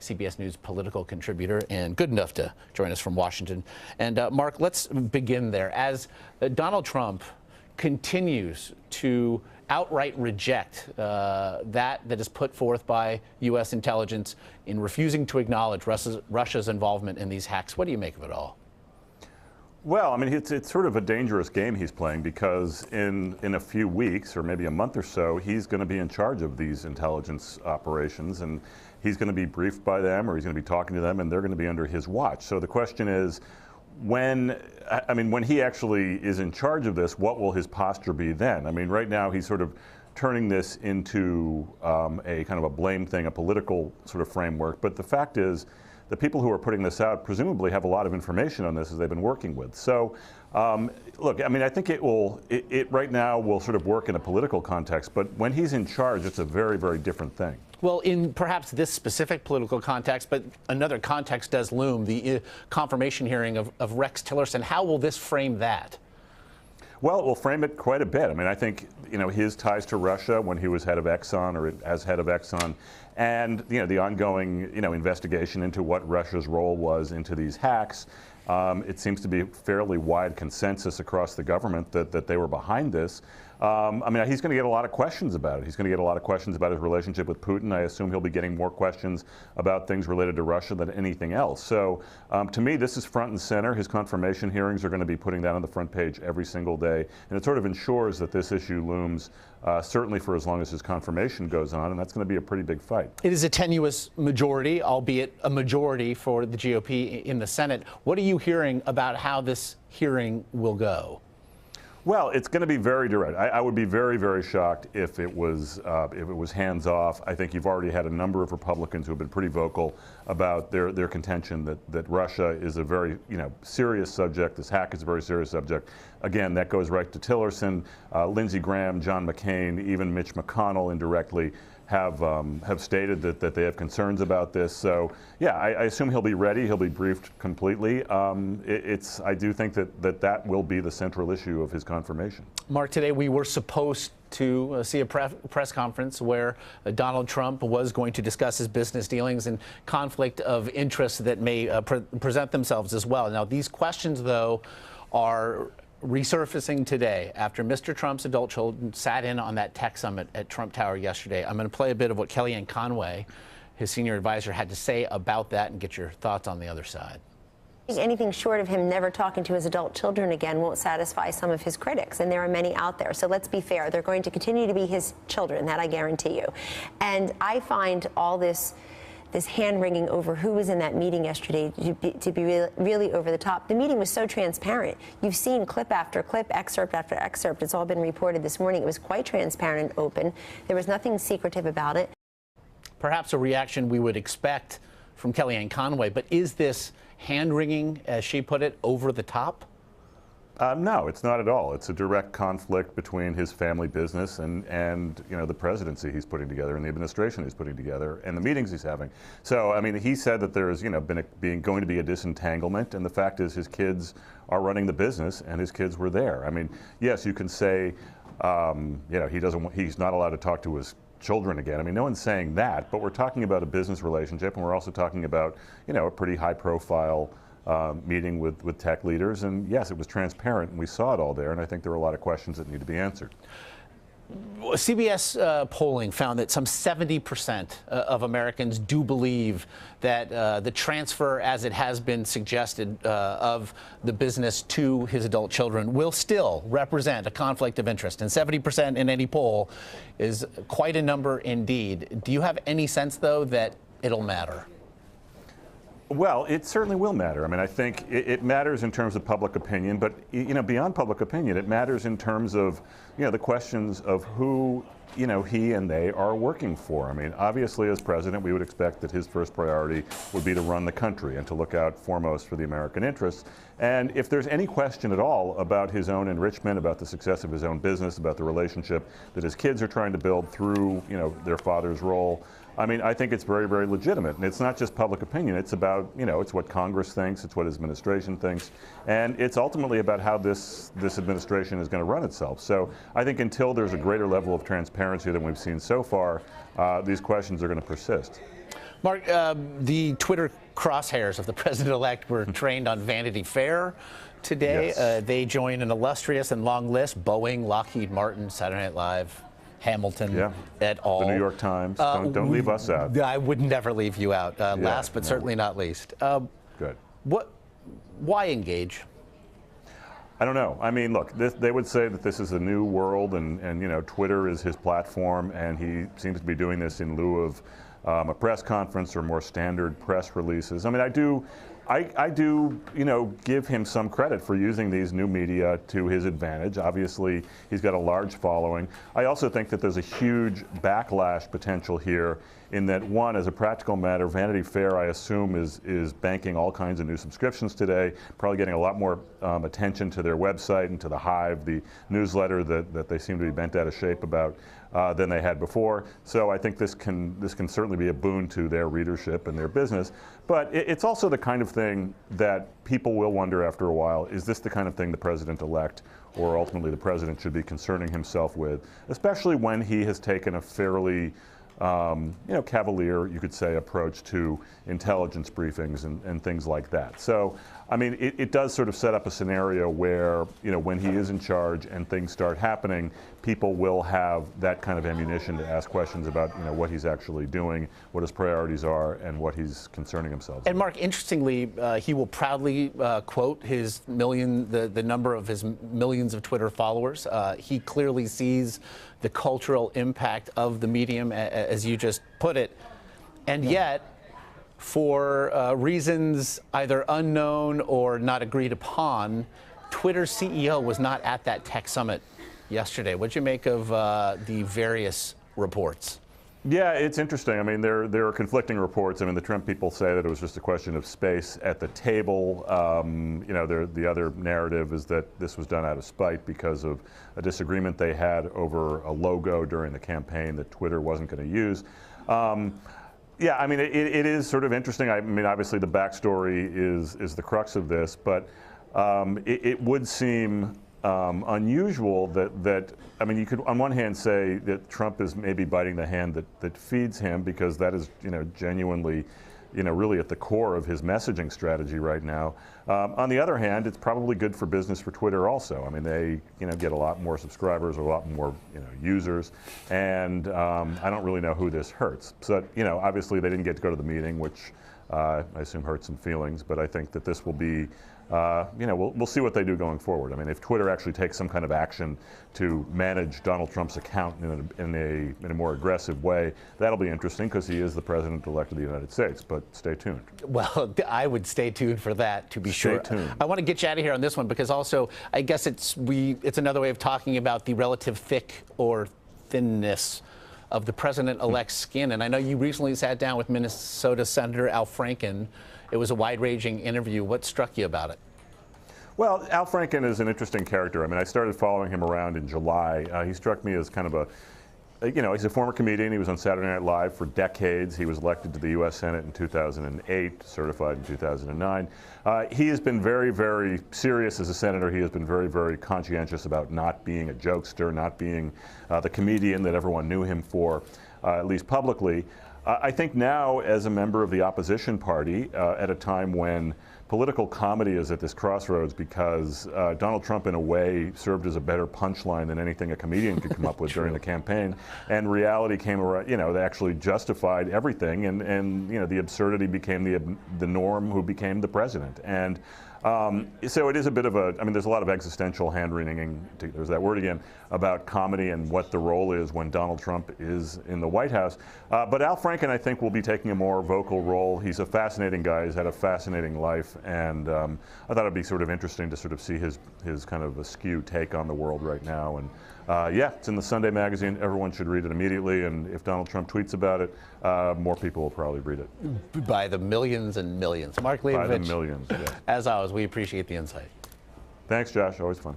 CBS News political contributor and good enough to join us from Washington. And Mark, let's begin there. As Donald Trump continues to outright reject that is put forth by U.S. intelligence in refusing to acknowledge Russia's involvement in these hacks, what do you make of it all? Well, I mean, it's sort of a dangerous game he's playing, because in a few weeks or maybe a month or so, he's going to be in charge of these intelligence operations, and he's going to be briefed by them, or he's going to be talking to them, and they're going to be under his watch. So the question is, when he actually is in charge of this, what will his posture be then? I mean, right now he's sort of turning this into a kind of a blame thing, a political sort of framework. But the fact is, the people who are putting this out presumably have a lot of information on this as they've been working with. So, look, I mean, I think it right now will sort of work in a political context, but when he's in charge, it's a very, very different thing. Well, in perhaps this specific political context, but another context does loom, the confirmation hearing of Rex Tillerson. How will this frame that? Well, it will frame it quite a bit. I mean, I think, his ties to Russia when he was head of Exxon, or as head of Exxon, and, the ongoing, investigation into what Russia's role was into these hacks. It seems to be fairly wide consensus across the government that they were behind this. I mean, he's going to get a lot of questions about it. He's going to get a lot of questions about his relationship with Putin. I assume he'll be getting more questions about things related to Russia than anything else. So, to me, this is front and center. His confirmation hearings are going to be putting that on the front page every single day. And it sort of ensures that this issue looms certainly for as long as his confirmation goes on, and that's going to be a pretty big fight. It is a tenuous majority, albeit a majority for the GOP in the Senate. What are you hearing about how this hearing will go? Well, it's going to be very direct. I would be very, very shocked if it was hands off. I think you've already had a number of Republicans who have been pretty vocal about their contention that Russia is a very serious subject. This hack is a very serious subject. Again, that goes right to Tillerson, Lindsey Graham, John McCain, even Mitch McConnell indirectly have stated that they have concerns about this. So, yeah, I assume he'll be ready. He'll be briefed completely. I do think that will be the central issue of his confirmation. Mark, today we were supposed to see a press conference where Donald Trump was going to discuss his business dealings and conflict of interest that may present themselves as well. Now, these questions, though, are resurfacing today after Mr. Trump's adult children sat in on that tech summit at Trump Tower yesterday. I'm going to play a bit of what Kellyanne Conway, his senior advisor, had to say about that and get your thoughts on the other side. Anything short of him never talking to his adult children again won't satisfy some of his critics, and there are many out there. So let's be fair. They're going to continue to be his children, that I guarantee you. And I find all this hand-wringing over who was in that meeting yesterday to be really over the top. The meeting was so transparent. You've seen clip after clip, excerpt after excerpt. It's all been reported this morning. It was quite transparent and open. There was nothing secretive about it. Perhaps a reaction we would expect from Kellyanne Conway, but is this hand-wringing, as she put it, over the top? No, it's not at all. It's a direct conflict between his family business and the presidency he's putting together and the administration he's putting together and the meetings he's having. So, I mean, he said that there's going to be a disentanglement, and the fact is his kids are running the business and his kids were there. I mean, yes, you can say he's not allowed to talk to his children again. I mean, no one's saying that, but we're talking about a business relationship, and we're also talking about a pretty high-profile meeting with tech leaders. And yes, it was transparent, and we saw it all there, and I think there were a lot of questions that need to be answered. CBS polling found that some 70% of Americans do believe that the transfer, as it has been suggested, of the business to his adult children will still represent a conflict of interest. And 70% in any poll is quite a number indeed. Do you have any sense, though, that it'll matter? Well, it certainly will matter. I mean, I think it matters in terms of public opinion, but beyond public opinion, it matters in terms of the questions of who he and they are working for. I mean, obviously, as president, we would expect that his first priority would be to run the country and to look out foremost for the American interests. And if there's any question at all about his own enrichment, about the success of his own business, about the relationship that his kids are trying to build through their father's role, I mean, I think it's very, very legitimate. And it's not just public opinion. It's about, it's what Congress thinks, it's what his administration thinks, and it's ultimately about how this administration is going to run itself. So I think until there's a greater level of transparency than we've seen so far, these questions are going to persist. Mark, the Twitter crosshairs of the president-elect were trained on Vanity Fair today. Yes. They join an illustrious and long list: Boeing, Lockheed Martin, Saturday Night Live, Hamilton, et al. The New York Times. Don't leave us out. I would never leave you out. Last but certainly not least. Good. Why engage? I don't know. I mean, look, they would say that this is a new world, and you know, Twitter is his platform, and he seems to be doing this in lieu of a press conference or more standard press releases. I mean, I do, you know, give him some credit for using these new media to his advantage. Obviously, he's got a large following. I also think that there's a huge backlash potential here in that, one, as a practical matter, Vanity Fair, I assume, is banking all kinds of new subscriptions today, probably getting a lot more attention to their website and to the Hive, the newsletter that they seem to be bent out of shape about, than they had before. So I think this can certainly be a boon to their readership and their business. But it's also the kind of thing that people will wonder after a while, is this the kind of thing the president-elect or ultimately the president should be concerning himself with, especially when he has taken a fairly you know, cavalier, you could say, approach to intelligence briefings and things like that. So, I mean, it does sort of set up a scenario where, you know, when he is in charge and things start happening, people will have that kind of ammunition to ask questions about, you know, what he's actually doing, what his priorities are, and what he's concerning himself with. And Mark, interestingly, he will proudly quote his the number of his millions of Twitter followers. He clearly sees the cultural impact of the medium, as you just put it, and yet, for reasons either unknown or not agreed upon, Twitter's CEO was not at that tech summit yesterday. What'd you make of the various reports? Yeah, it's interesting. I mean, there are conflicting reports. I mean, the Trump people say that it was just a question of space at the table. You know, the other narrative is that this was done out of spite because of a disagreement they had over a logo during the campaign that Twitter wasn't going to use. Yeah, I mean, it is sort of interesting. I mean, obviously the backstory is the crux of this, but it would seem unusual that I mean, you could on one hand say that Trump is maybe biting the hand that feeds him, because that is, you know, genuinely, you know, really at the core of his messaging strategy right now. On the other hand, it's probably good for business for Twitter also. I mean, they, you know, get a lot more subscribers, a lot more, you know, users, and I don't really know who this hurts. So, you know, obviously they didn't get to go to the meeting, which I assume hurt some feelings, but I think that this will be, you know, we'll see what they do going forward. I mean, if Twitter actually takes some kind of action to manage Donald Trump's account in a more aggressive way, that'll be interesting, because he is the president-elect of the United States. But stay tuned. Well, I would stay tuned for that, to be sure. Stay tuned. I want to get you out of here on this one, because also I guess it's another way of talking about the relative thick or thinness of the president-elect's skin. And I know you recently sat down with Minnesota Senator Al Franken. It was a wide-ranging interview. What struck you about it? Well, Al Franken is an interesting character. I mean, I started following him around in July. He struck me as kind of you know, he's a former comedian. He was on Saturday Night Live for decades. He was elected to the U.S. Senate in 2008, certified in 2009. He has been very, very serious as a senator. He has been very, very conscientious about not being a jokester, not being the comedian that everyone knew him for, at least publicly. I think now, as a member of the opposition party, at a time when political comedy is at this crossroads, because Donald Trump, in a way, served as a better punchline than anything a comedian could come up with during the campaign, and reality came around. You know, they actually justified everything, and you know, the absurdity became the norm, who became the president. And so it is a bit of I mean, there's a lot of existential hand-wringing, there's that word again, about comedy and what the role is when Donald Trump is in the White House. But Al Franken, I think, will be taking a more vocal role. He's a fascinating guy. He's had a fascinating life, and I thought it'd be sort of interesting to sort of see his kind of askew take on the world right now. And yeah, it's in the Sunday magazine. Everyone should read it immediately, and if Donald Trump tweets about it, more people will probably read it. By the millions and millions. Mark Leibovich. By the millions, yeah. As always, we appreciate the insight. Thanks, Josh. Always fun.